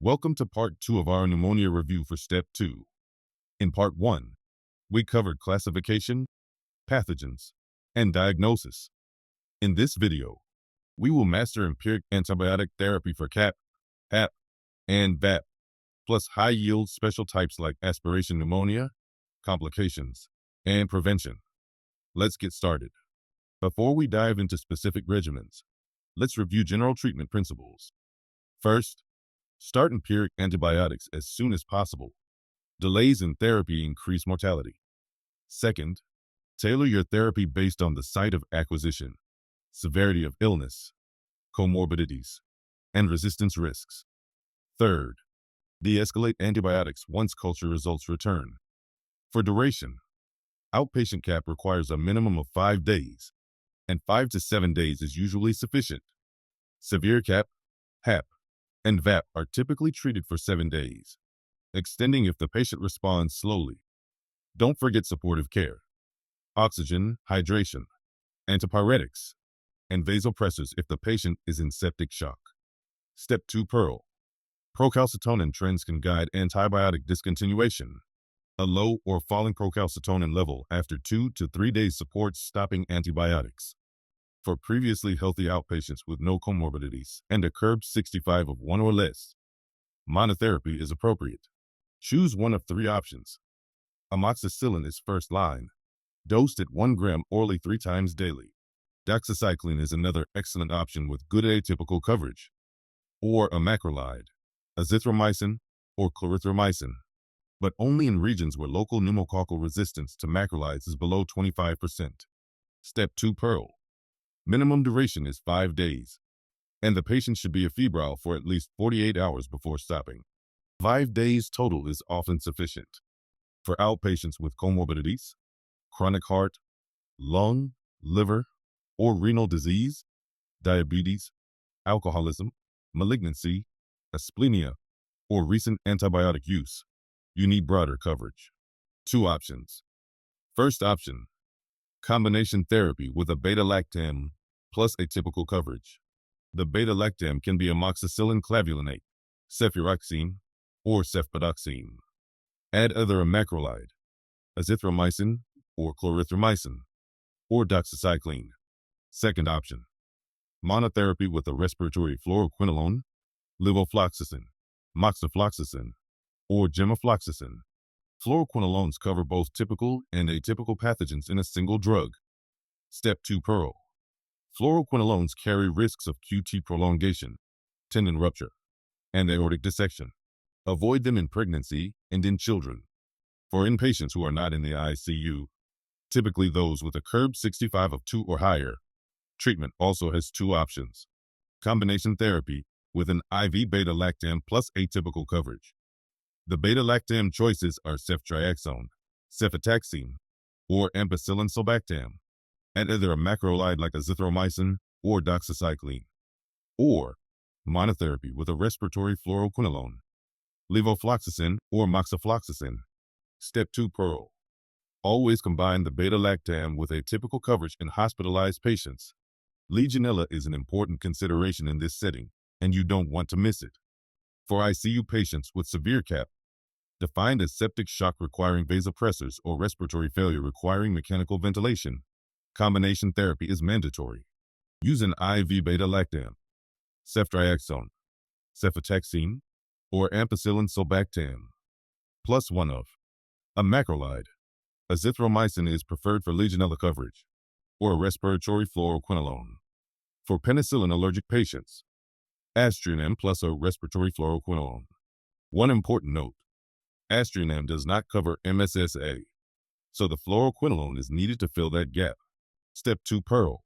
Welcome to part 2 of our pneumonia review for step 2. In part 1, we covered classification, pathogens, and diagnosis. In this video, we will master empiric antibiotic therapy for CAP, HAP, and VAP, plus high-yield special types like aspiration pneumonia, complications, and prevention. Let's get started. Before we dive into specific regimens, let's review general treatment principles. First, start empiric antibiotics as soon as possible. Delays in therapy increase mortality. Second, tailor your therapy based on the site of acquisition, severity of illness, comorbidities, and resistance risks. Third, de-escalate antibiotics once culture results return. For duration, outpatient CAP requires a minimum of 5 days, and 5 to 7 days is usually sufficient. Severe CAP, HAP, and VAP are typically treated for 7 days, extending if the patient responds slowly. Don't forget supportive care, oxygen, hydration, antipyretics, and vasopressors if the patient is in septic shock. Step 2 Pleural. Procalcitonin trends can guide antibiotic discontinuation. A low or falling procalcitonin level after 2 to 3 days supports stopping antibiotics. For previously healthy outpatients with no comorbidities and a CURB 65 of 1 or less, monotherapy is appropriate. Choose one of 3 options. Amoxicillin is first line, dosed at 1 gram orally 3 times daily. Doxycycline is another excellent option with good atypical coverage. Or a macrolide, azithromycin, or clarithromycin, but only in regions where local pneumococcal resistance to macrolides is below 25%. Step 2 Pleural. Minimum duration is 5 days, and the patient should be afebrile for at least 48 hours before stopping. 5 days total is often sufficient. For outpatients with comorbidities, chronic heart, lung, liver, or renal disease, diabetes, alcoholism, malignancy, asplenia, or recent antibiotic use, you need broader coverage. 2 options. First option, combination therapy with a beta-lactam plus atypical coverage. The beta-lactam can be amoxicillin clavulinate, cefuroxime, or cefpodoxime. Add either a macrolide, azithromycin, or clarithromycin, or doxycycline. Second option, monotherapy with a respiratory fluoroquinolone, levofloxacin, moxifloxacin, or gemafloxacin. Fluoroquinolones cover both typical and atypical pathogens in a single drug. Step 2 Pleural. Fluoroquinolones carry risks of QT prolongation, tendon rupture, and aortic dissection. Avoid them in pregnancy and in children. For inpatients who are not in the ICU, typically those with a CURB 65 of 2 or higher, treatment also has 2 options. Combination therapy with an IV beta-lactam plus atypical coverage. The beta-lactam choices are ceftriaxone, cefotaxime, or ampicillin sulbactam, and either a macrolide like azithromycin or doxycycline, or monotherapy with a respiratory fluoroquinolone, levofloxacin or moxifloxacin. Step 2 Pleural. Always combine the beta-lactam with atypical coverage in hospitalized patients. Legionella is an important consideration in this setting, and you don't want to miss it. For ICU patients with severe CAP, defined as septic shock requiring vasopressors or respiratory failure requiring mechanical ventilation, combination therapy is mandatory. Use an IV beta-lactam, ceftriaxone, cefotaxime, or ampicillin sulbactam, plus one of a macrolide. Azithromycin is preferred for Legionella coverage, or a respiratory fluoroquinolone. For penicillin allergic patients, aztreonam plus a respiratory fluoroquinolone. One important note, aztreonam does not cover MSSA, so the fluoroquinolone is needed to fill that gap. Step 2 Pleural.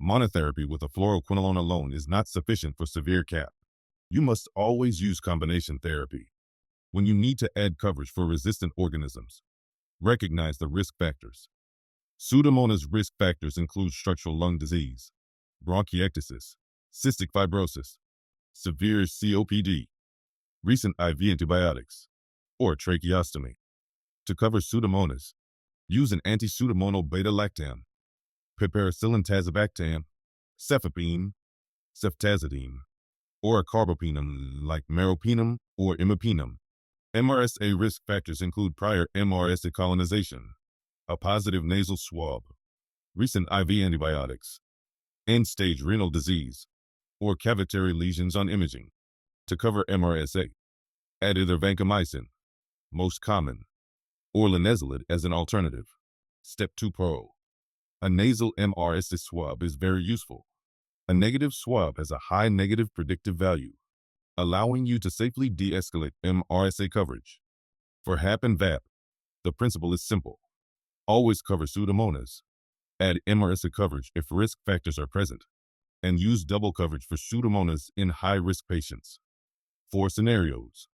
Monotherapy with a fluoroquinolone alone is not sufficient for severe CAP. You must always use combination therapy. When you need to add coverage for resistant organisms, recognize the risk factors. Pseudomonas risk factors include structural lung disease, bronchiectasis, cystic fibrosis, severe COPD, recent IV antibiotics, or tracheostomy. To cover Pseudomonas, use an anti-pseudomonal beta-lactam, piperacillin tazobactam, cefepime, ceftazidime, or a carbapenem like meropenem or imipenem. MRSA risk factors include prior MRSA colonization, a positive nasal swab, recent IV antibiotics, end-stage renal disease, or cavitary lesions on imaging. To cover MRSA, add either vancomycin, most common, or linezolid as an alternative. Step 2 Pleural. A nasal MRSA swab is very useful. A negative swab has a high negative predictive value, allowing you to safely de-escalate MRSA coverage. For HAP and VAP, the principle is simple. Always cover Pseudomonas. Add MRSA coverage if risk factors are present, and use double coverage for Pseudomonas in high-risk patients. 4 scenarios.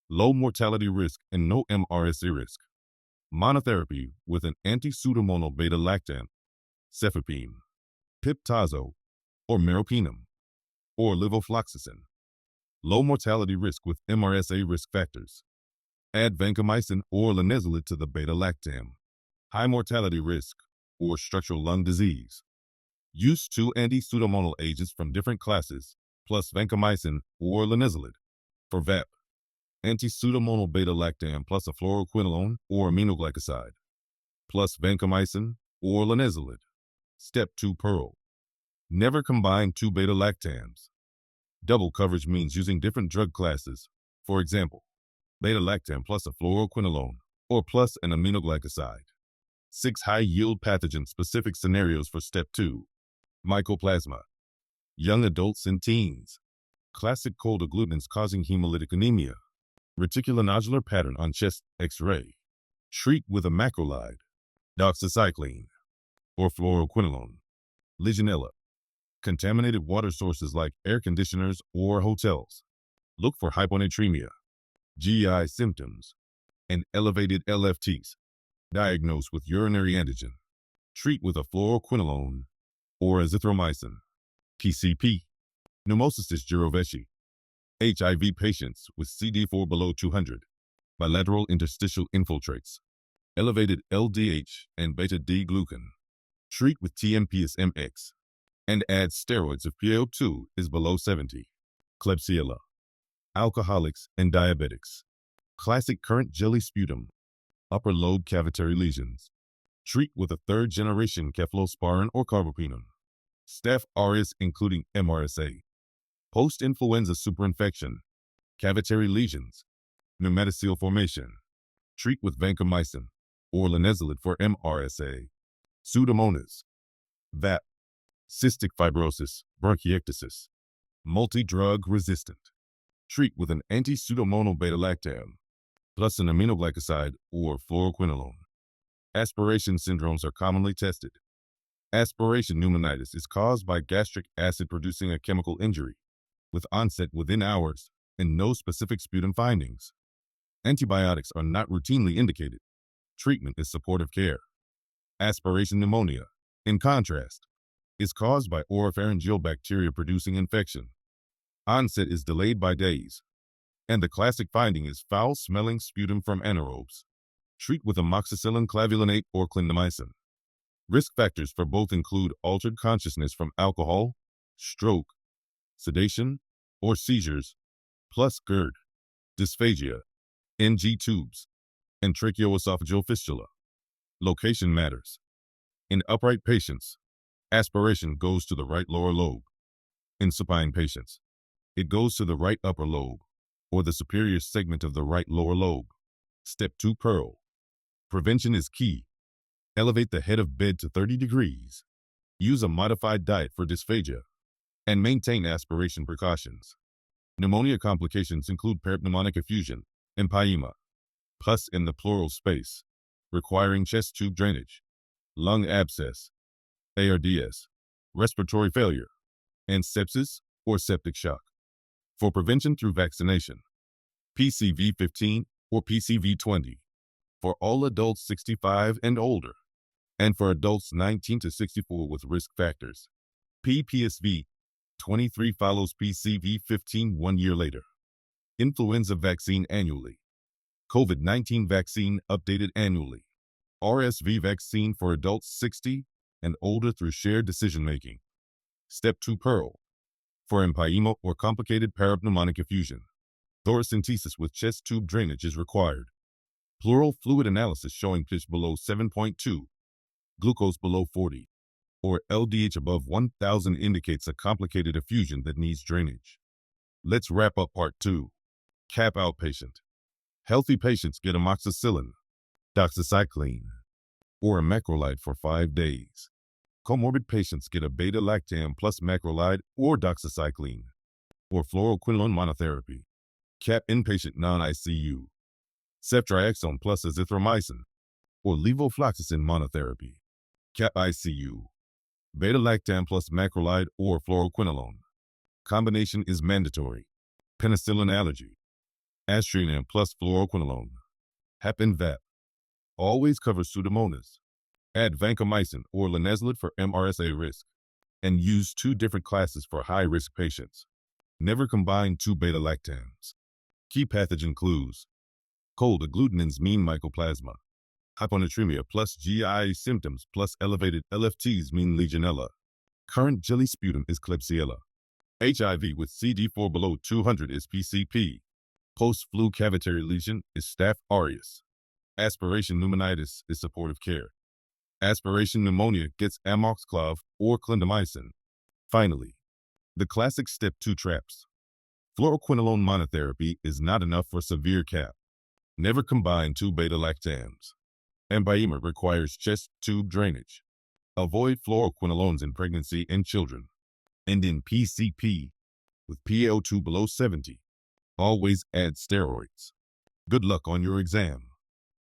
Low mortality risk and no MRSA risk. Monotherapy with an anti-pseudomonal beta-lactam, cefepime, piptazo, or meropenem, or levofloxacin. Low mortality risk with MRSA risk factors. Add vancomycin or linezolid to the beta-lactam. High mortality risk or structural lung disease. Use 2 anti-pseudomonal agents from different classes, plus vancomycin or linezolid. For VAP, anti-pseudomonal beta-lactam plus a fluoroquinolone or aminoglycoside, plus vancomycin or linezolid. Step 2 Pleural. Never combine 2 beta-lactams. Double coverage means using different drug classes. For example, beta-lactam plus a fluoroquinolone or plus an aminoglycoside. 6 high-yield pathogen-specific scenarios for Step 2. Mycoplasma. Young adults and teens. Classic cold agglutinin causing hemolytic anemia. Reticulonodular pattern on chest X-ray. Treat with a macrolide, doxycycline, or fluoroquinolone. Legionella. Contaminated water sources like air conditioners or hotels. Look for hyponatremia, GI symptoms, and elevated LFTs. Diagnose with urinary antigen. Treat with a fluoroquinolone or azithromycin. PCP. Pneumocystis jirovecii. HIV patients with CD4 below 200. Bilateral interstitial infiltrates. Elevated LDH and beta-D-glucan. Treat with TMPS-MX. And add steroids if PaO2 is below 70. Klebsiella. Alcoholics and diabetics. Classic current jelly sputum. Upper lobe cavitary lesions. Treat with a 3rd-generation cephalosporin or carbapenem. Staph aureus including MRSA. Post-influenza superinfection. Cavitary lesions. Pneumaticele formation. Treat with vancomycin or linezolid for MRSA. Pseudomonas. VAP. Cystic fibrosis, bronchiectasis. Multi-drug resistant. Treat with an anti-pseudomonal beta-lactam, plus an aminoglycoside or fluoroquinolone. Aspiration syndromes are commonly tested. Aspiration pneumonitis is caused by gastric acid producing a chemical injury, with onset within hours and no specific sputum findings. Antibiotics are not routinely indicated. Treatment is supportive care. Aspiration pneumonia, in contrast, is caused by oropharyngeal bacteria-producing infection. Onset is delayed by days, and the classic finding is foul-smelling sputum from anaerobes. Treat with amoxicillin clavulinate or clindamycin. Risk factors for both include altered consciousness from alcohol, stroke, sedation, or seizures, plus GERD, dysphagia, NG tubes, and tracheoesophageal fistula. Location matters. In upright patients, aspiration goes to the right lower lobe. In supine patients, it goes to the right upper lobe, or the superior segment of the right lower lobe. Step 2 Pleural. Prevention is key. Elevate the head of bed to 30 degrees. Use a modified diet for dysphagia, and maintain aspiration precautions. Pneumonia complications include peripneumonic effusion, empyema, pus in the pleural space, requiring chest tube drainage, lung abscess, ARDS, respiratory failure, and sepsis or septic shock. For prevention through vaccination, PCV15 or PCV20 for all adults 65 and older, and for adults 19 to 64 with risk factors. PPSV 23 follows PCV15 1 year later. Influenza vaccine annually. COVID-19 vaccine updated annually. RSV vaccine for adults 60 and older through shared decision-making. Step 2 Pleural. For empyema or complicated parapneumonic effusion, thoracentesis with chest tube drainage is required. Pleural fluid analysis showing pH below 7.2, glucose below 40, or LDH above 1000 indicates a complicated effusion that needs drainage. Let's wrap up part 2. CAP outpatient. Healthy patients get amoxicillin, doxycycline, or a macrolide for 5 days. Comorbid patients get a beta-lactam plus macrolide or doxycycline, or fluoroquinolone monotherapy. CAP inpatient non-ICU. Ceftriaxone plus azithromycin, or levofloxacin monotherapy. CAP ICU. Beta-lactam plus macrolide or fluoroquinolone. Combination is mandatory. Penicillin allergy. Astrinam plus fluoroquinolone. HAP and VAP. Always cover Pseudomonas. Add vancomycin or linezolid for MRSA risk. And use 2 different classes for high-risk patients. Never combine 2 beta-lactams. Key pathogen clues. Cold agglutinins mean mycoplasma. Hyponatremia plus GI symptoms plus elevated LFTs mean Legionella. Current jelly sputum is Klebsiella. HIV with CD4 below 200 is PCP. Post-flu cavitary lesion is Staph aureus. Aspiration pneumonitis is supportive care. Aspiration pneumonia gets amoxiclav or clindamycin. Finally, the classic step 2 traps. Fluoroquinolone monotherapy is not enough for severe CAP. Never combine 2 beta-lactams. Empyema requires chest tube drainage. Avoid fluoroquinolones in pregnancy and children. And in PCP, with PaO2 below 70, always add steroids. Good luck on your exam.